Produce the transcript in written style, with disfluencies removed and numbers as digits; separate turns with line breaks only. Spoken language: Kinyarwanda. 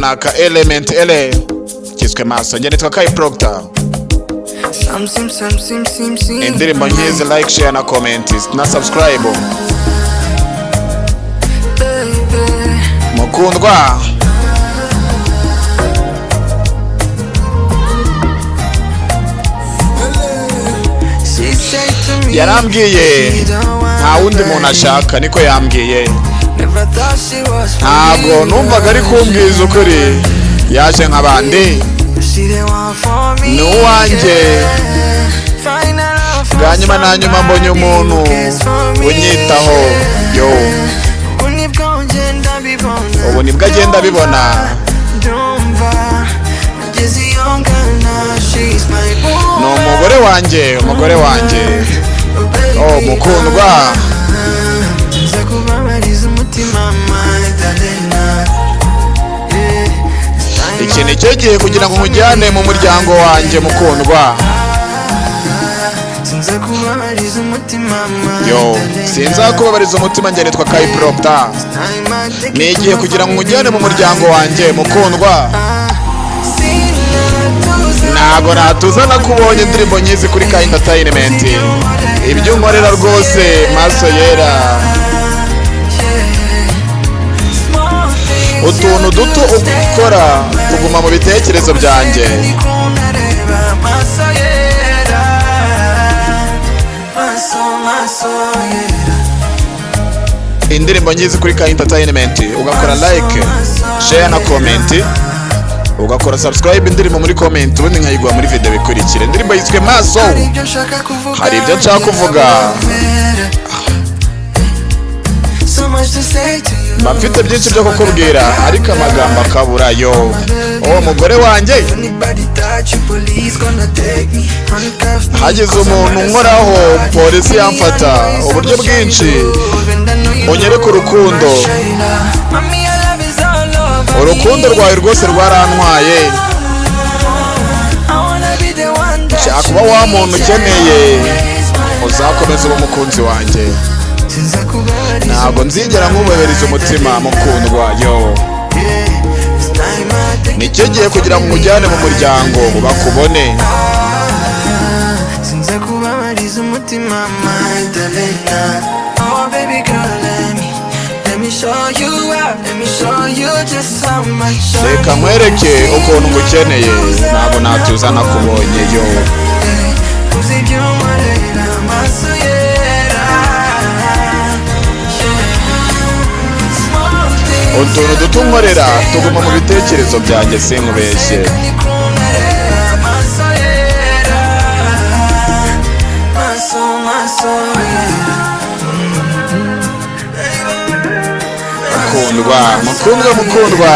naka element ele kiswe maso njye nitwa Kai Proctor. Indirimbo nkizi like share na comment na subscribe mukundwa. Yarambwiye nta wundi muntu ashaka, niko yambwiye. Ntabwo numvaga ari kumbwiza ukuri, yaje nk'abandi ni uwanjye. Bwa nyuma na nyuma mbonye umuntu unyitaho, yo ubu nibwo agenda abibona. Ni umugore wanjye, umugore wanjye, oh mukundwa. Iki ni cyo gihe kugira ngo nkujyane mu muryango wanjye mukundwa. Yo sinzakubabariza umutima, njye nitwa Kai Proctor. Ni igihe kugira ngo nkujyane mu muryango wanjye mukundwa. Ntago natuza nakubonye indirimbo nyizi kuri Kai Entertainment. Ibyo nkorera rwose maso yera. Utuntu duto ukora tuguma mu bitekerezo byanjye. Indirimbo nyizi kuri Kai Entertainment ugakora like, share na comment, ugakora subscribe indirimbo muri comment, ubundi nkayigwa muri video bikurikira. Indirimbo yiswe Maso. Hari ibyo nshaka kuvuga, mfite byinshi byo kukubwira ariko amagambo akabura. Yo oh mugore wanjye, hagize umuntu nkoraho polisi yamfata uburyo bwinshi. Unyereke urukundo, urukundo rwawe rwose rwarantwaye. Nshaka kuba wa muntu ukeneye, uzakomeza uba umukunzi wanjye. Ntabwo nzigera nkubahiriza umutima mukundwa. Yo nicyo gihe kugira ngo mujyane mu muryango bakubone. Reka nkwereke ukuntu ngukeneye, ntabwo natuza nakubonye. Yo utuntu duto nkorera tuguma mu bitekerezo byanjye, sinkubeshye. Mukundwa, mukundwa, mukundwa.